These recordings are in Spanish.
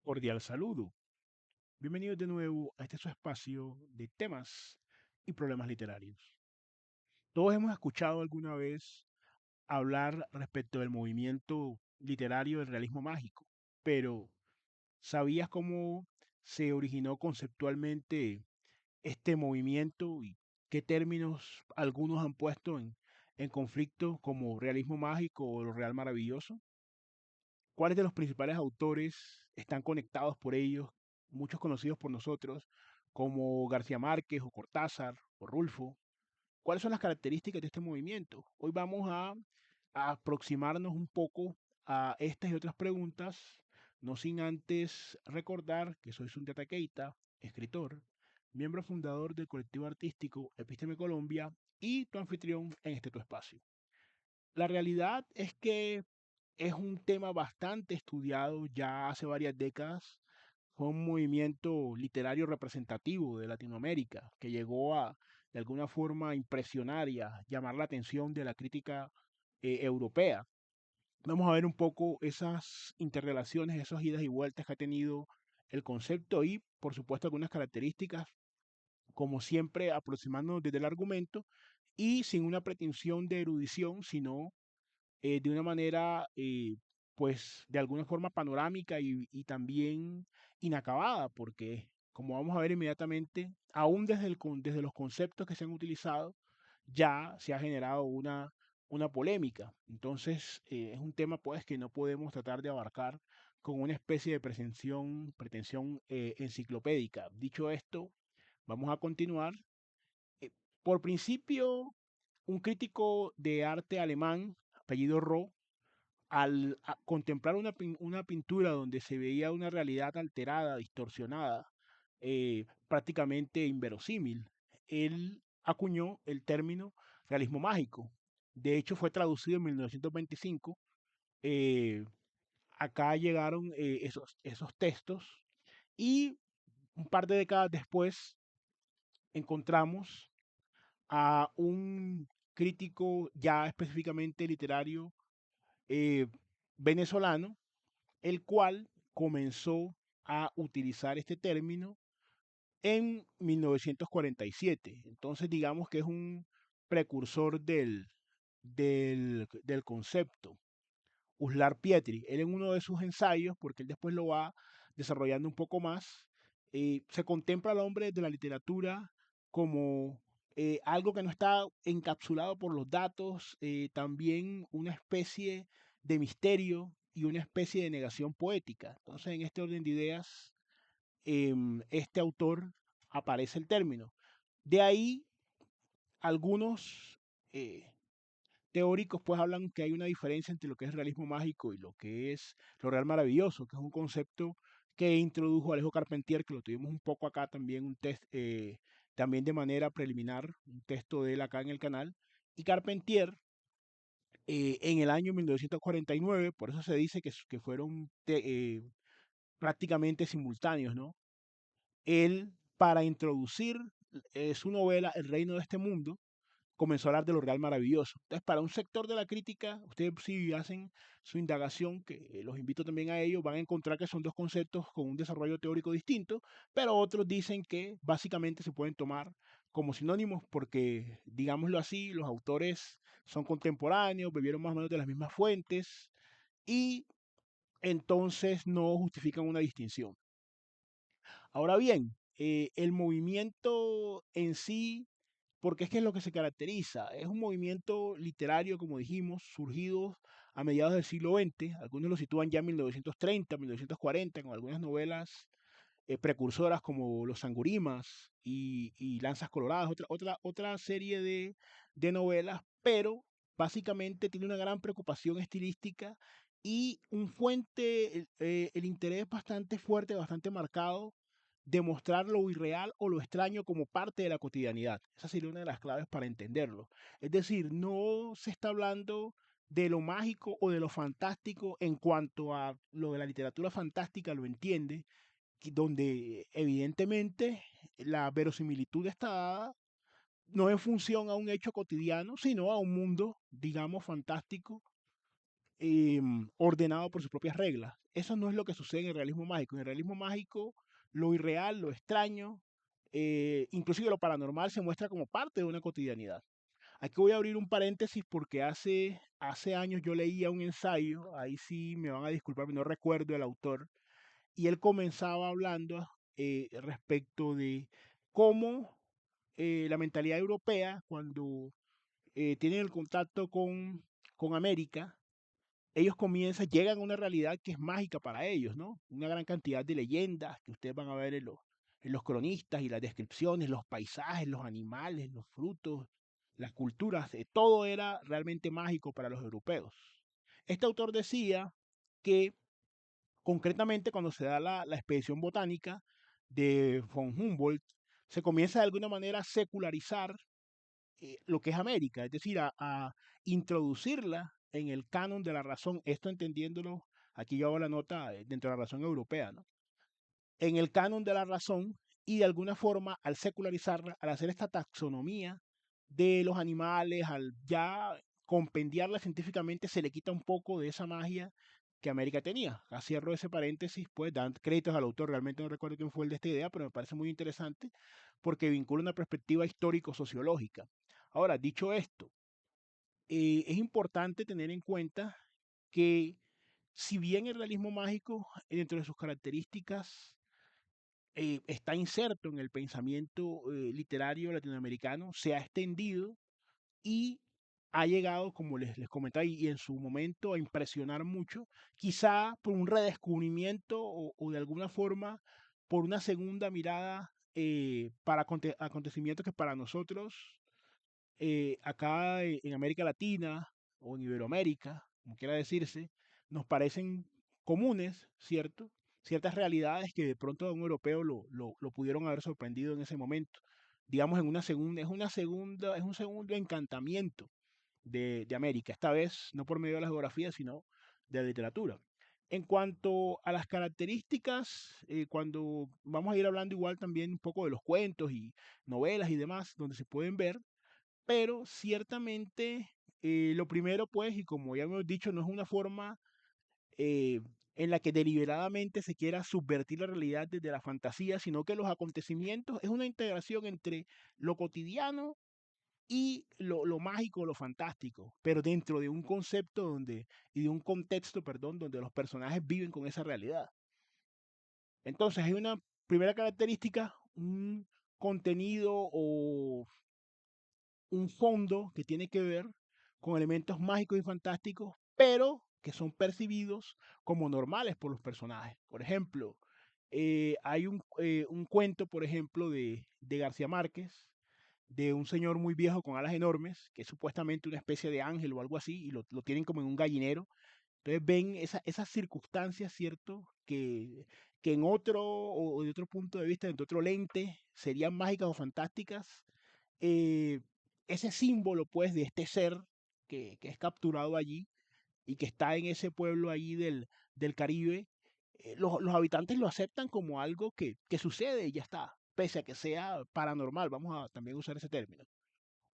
Cordial saludo. Bienvenidos de nuevo a este su espacio de temas y problemas literarios. Todos hemos escuchado alguna vez hablar respecto del movimiento literario del realismo mágico, pero ¿sabías cómo se originó conceptualmente este movimiento y qué términos algunos han puesto en conflicto como realismo mágico o lo real maravilloso? ¿Cuáles de los principales autores están conectados por ellos, muchos conocidos por nosotros, como García Márquez o Cortázar o Rulfo? ¿Cuáles son las características de este movimiento? Hoy vamos a aproximarnos un poco a estas y otras preguntas, no sin antes recordar que soy Sundiata Keita, escritor, miembro fundador del colectivo artístico Epísteme Colombia y tu anfitrión en este tu espacio. La realidad es que es un tema bastante estudiado ya hace varias décadas. Fue un movimiento literario representativo de Latinoamérica que llegó de alguna forma, a impresionar y a llamar la atención de la crítica europea. Vamos a ver un poco esas interrelaciones, esas idas y vueltas que ha tenido el concepto y, por supuesto, algunas características, como siempre, aproximándonos desde el argumento y sin una pretensión de erudición, sino de una manera, pues, de alguna forma panorámica y también inacabada, porque, como vamos a ver inmediatamente, aún desde los conceptos que se han utilizado, ya se ha generado una polémica. Entonces, es un tema, pues, que no podemos tratar de abarcar con una especie de pretensión enciclopédica. Dicho esto, vamos a continuar. Eh, por principio, un crítico de arte alemán, apellido Roh, contemplar una pintura donde se veía una realidad alterada, distorsionada, prácticamente inverosímil, él acuñó el término realismo mágico. De hecho, fue traducido en 1925. eh, Acá llegaron esos textos y un par de décadas después encontramos a un crítico ya específicamente literario eh, venezolano, el cual comenzó a utilizar este término en 1947. Entonces, digamos que es un precursor del concepto. Uslar Pietri, él en uno de sus ensayos, porque él después lo va desarrollando un poco más, se contempla al hombre de la literatura como algo que no está encapsulado por los datos, también una especie de misterio y una especie de negación poética. Entonces, en este orden de ideas, este autor aparece el término. De ahí, algunos teóricos pues hablan que hay una diferencia entre lo que es realismo mágico y lo que es lo real maravilloso, que es un concepto que introdujo Alejo Carpentier, que lo tuvimos un poco acá también, un test, también de manera preliminar, un texto de él acá en el canal. Y Carpentier, en el año 1949, por eso se dice que fueron prácticamente simultáneos, ¿no? Él, para introducir su novela El reino de este mundo, comenzó a hablar de lo real maravilloso. Entonces, para un sector de la crítica, ustedes si hacen su indagación, que los invito también a ellos, van a encontrar que son dos conceptos con un desarrollo teórico distinto, pero otros dicen que básicamente se pueden tomar como sinónimos porque, digámoslo así, los autores son contemporáneos, bebieron más o menos de las mismas fuentes y entonces no justifican una distinción. Ahora bien, el movimiento en sí, porque es que es lo que se caracteriza, es un movimiento literario, como dijimos, surgido a mediados del siglo XX, algunos lo sitúan ya en 1930, 1940, con algunas novelas precursoras como Los Sangurimas y Lanzas Coloradas, otra serie de novelas, pero básicamente tiene una gran preocupación estilística y el interés bastante fuerte, bastante marcado de mostrar lo irreal o lo extraño como parte de la cotidianidad. Esa sería una de las claves para entenderlo. Es decir, no se está hablando de lo mágico o de lo fantástico en cuanto a lo de la literatura fantástica lo entiende, donde evidentemente la verosimilitud está dada no en función a un hecho cotidiano, sino a un mundo, digamos, fantástico ordenado por sus propias reglas. Eso no es lo que sucede en el realismo mágico. En el realismo mágico, lo irreal, lo extraño, inclusive lo paranormal, se muestra como parte de una cotidianidad. Aquí voy a abrir un paréntesis porque hace años yo leía un ensayo, ahí sí me van a disculpar, no recuerdo el autor, y él comenzaba hablando respecto de cómo la mentalidad europea, cuando tienen el contacto con América, ellos comienzan, llegan a una realidad que es mágica para ellos, ¿no? Una gran cantidad de leyendas que ustedes van a ver en los cronistas y las descripciones, los paisajes, los animales, los frutos, las culturas, todo era realmente mágico para los europeos. Este autor decía que concretamente cuando se da la expedición botánica de von Humboldt, se comienza de alguna manera a secularizar lo que es América, es decir, a introducirla en el canon de la razón, esto entendiéndolo, aquí yo hago la nota dentro de la razón europea, ¿no? En el canon de la razón y de alguna forma al secularizarla, al hacer esta taxonomía de los animales, al ya compendiarla científicamente, se le quita un poco de esa magia que América tenía. Así cierro ese paréntesis, pues dan créditos al autor, realmente no recuerdo quién fue el de esta idea, pero me parece muy interesante porque vincula una perspectiva histórico-sociológica. Ahora, dicho esto, es importante tener en cuenta que si bien el realismo mágico, dentro de sus características, está inserto en el pensamiento literario latinoamericano, se ha extendido y ha llegado, como les comentaba, y en su momento a impresionar mucho, quizá por un redescubrimiento o de alguna forma por una segunda mirada para acontecimientos que para nosotros acá en América Latina o en Iberoamérica, como quiera decirse, nos parecen comunes, ¿cierto? Ciertas realidades que de pronto a un europeo lo pudieron haber sorprendido en ese momento. Digamos, es un segundo encantamiento de América, esta vez no por medio de la geografía, sino de la literatura. En cuanto a las características, cuando vamos a ir hablando igual también un poco de los cuentos y novelas y demás, donde se pueden ver, pero ciertamente lo primero, pues, y como ya hemos dicho, no es una forma eh, en la que deliberadamente se quiera subvertir la realidad desde la fantasía, sino que los acontecimientos es una integración entre lo cotidiano y lo mágico, lo fantástico, pero dentro de un concepto y de un contexto, perdón, donde los personajes viven con esa realidad. Entonces, hay una primera característica, un contenido o un fondo que tiene que ver con elementos mágicos y fantásticos, pero que son percibidos como normales por los personajes. Por ejemplo, hay un cuento, por ejemplo, de García Márquez, de un señor muy viejo con alas enormes, que es supuestamente una especie de ángel o algo así, y lo tienen como en un gallinero. Entonces ven esas circunstancias, ¿cierto? Que en otro o de otro punto de vista, de otro lente, serían mágicas o fantásticas, eh, ese símbolo, pues, de este ser que es capturado allí y que está en ese pueblo allí del Caribe, los habitantes lo aceptan como algo que sucede y ya está, pese a que sea paranormal, vamos a también usar ese término.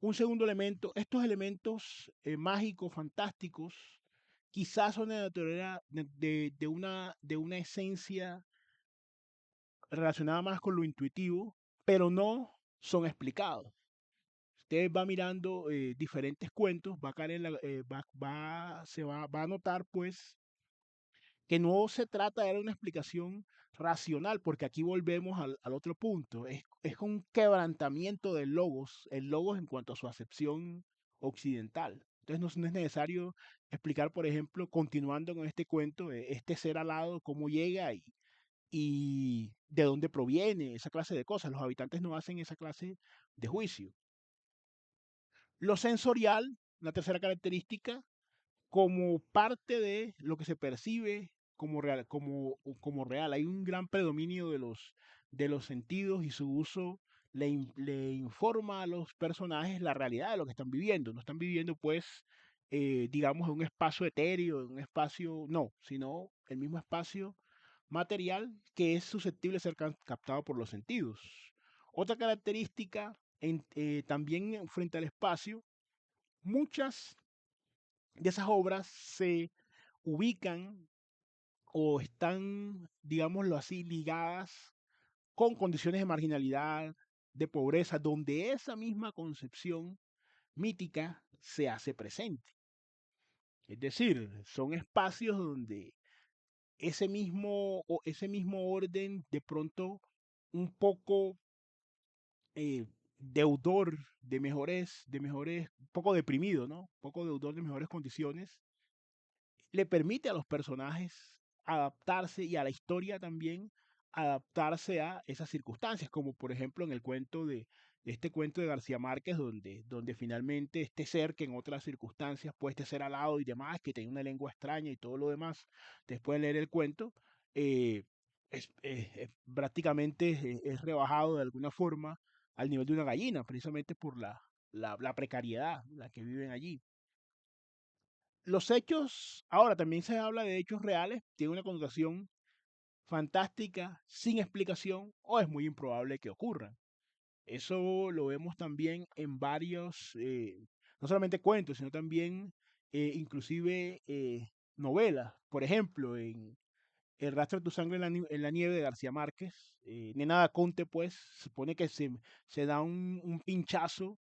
Un segundo elemento, estos elementos mágicos, fantásticos, quizás son de naturaleza, de una esencia relacionada más con lo intuitivo, pero no son explicados. Usted va mirando diferentes cuentos, va a caer en va a notar pues que no se trata de una explicación racional, porque aquí volvemos al otro punto, es un quebrantamiento del logos, el logos en cuanto a su acepción occidental. Entonces no es necesario explicar, por ejemplo, continuando con este cuento, este ser alado, cómo llega y de dónde proviene, esa clase de cosas. Los habitantes no hacen esa clase de juicio. Lo sensorial, la tercera característica, como parte de lo que se percibe como real. Hay un gran predominio de los sentidos y su uso le informa a los personajes la realidad de lo que están viviendo. No están viviendo, pues, digamos, en un espacio etéreo, en un espacio, no, sino el mismo espacio material que es susceptible de ser captado por los sentidos. Otra característica también frente al espacio, muchas de esas obras ubican o están, digámoslo así, ligadas con condiciones de marginalidad, de pobreza, donde esa misma concepción mítica se hace presente. Es decir, son espacios donde ese mismo orden de pronto un poco deudor un poco deprimido, ¿no? Un poco deudor de mejores condiciones, le permite a los personajes adaptarse y a la historia también adaptarse a esas circunstancias, como por ejemplo en el de este cuento de García Márquez, donde finalmente este ser que en otras circunstancias puede este ser alado y demás, que tiene una lengua extraña y todo lo demás, después de leer el cuento, eh, prácticamente es rebajado de alguna forma al nivel de una gallina, precisamente por la precariedad en la que viven allí. Los hechos, ahora también se habla de hechos reales, tiene una connotación fantástica, sin explicación, o es muy improbable que ocurran. Eso lo vemos también en varios, no solamente cuentos, sino también inclusive novelas. Por ejemplo, en El rastro de tu sangre en la nieve de García Márquez, Nena da Conte, pues, se supone que se da un pinchazo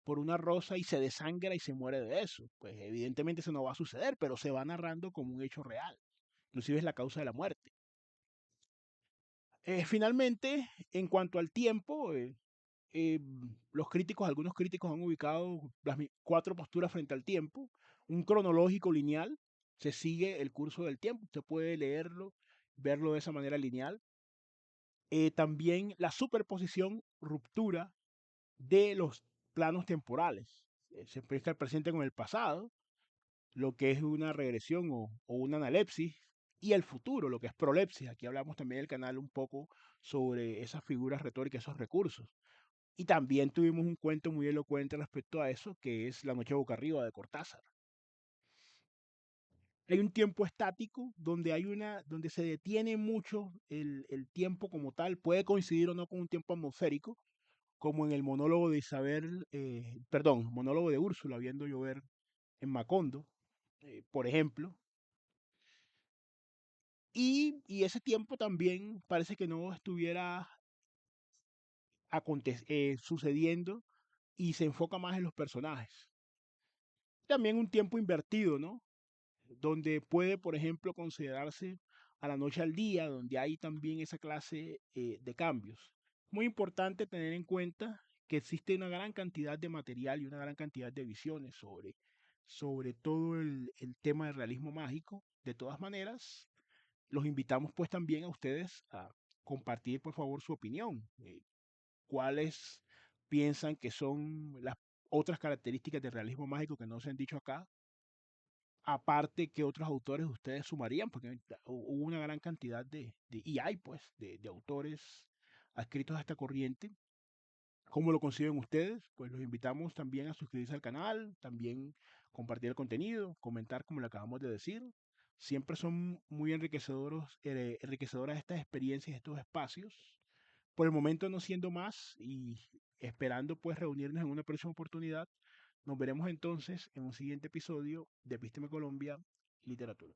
por una rosa y se desangra y se muere de eso. Pues evidentemente eso no va a suceder, pero se va narrando como un hecho real. Inclusive es la causa de la muerte. Finalmente, en cuanto al tiempo, eh, algunos críticos han ubicado las cuatro posturas frente al tiempo. Un cronológico lineal, se sigue el curso del tiempo, usted puede leerlo, verlo de esa manera lineal. También la superposición, ruptura de los planos temporales. Se explica el presente con el pasado, lo que es una regresión o una analepsis, y el futuro, lo que es prolepsis. Aquí hablamos también del canal un poco sobre esas figuras retóricas, esos recursos. Y también tuvimos un cuento muy elocuente respecto a eso, que es La noche boca arriba de Cortázar. Hay un tiempo estático donde se detiene mucho el tiempo como tal, puede coincidir o no con un tiempo atmosférico, como en el monólogo de Isabel, perdón, monólogo de Úrsula viendo llover en Macondo, por ejemplo. Y ese tiempo también parece que no estuviera sucediendo y se enfoca más en los personajes. También un tiempo invertido, ¿no? Donde puede, por ejemplo, considerarse a la noche al día, donde hay también esa clase de cambios. Muy importante tener en cuenta que existe una gran cantidad de material y una gran cantidad de visiones sobre todo el tema del realismo mágico. De todas maneras, los invitamos pues también a ustedes a compartir por favor su opinión. ¿Cuáles piensan que son las otras características del realismo mágico que no se han dicho acá? Aparte, ¿qué otros autores ustedes sumarían? Porque hubo una gran cantidad y hay pues, de autores adscritos a esta corriente. ¿Cómo lo conciben ustedes? Pues los invitamos también a suscribirse al canal, también compartir el contenido, comentar como le acabamos de decir. Siempre son muy enriquecedoras estas experiencias, estos espacios. Por el momento no siendo más y esperando pues reunirnos en una próxima oportunidad. Nos veremos entonces en un siguiente episodio de Epísteme Colombia Literatura.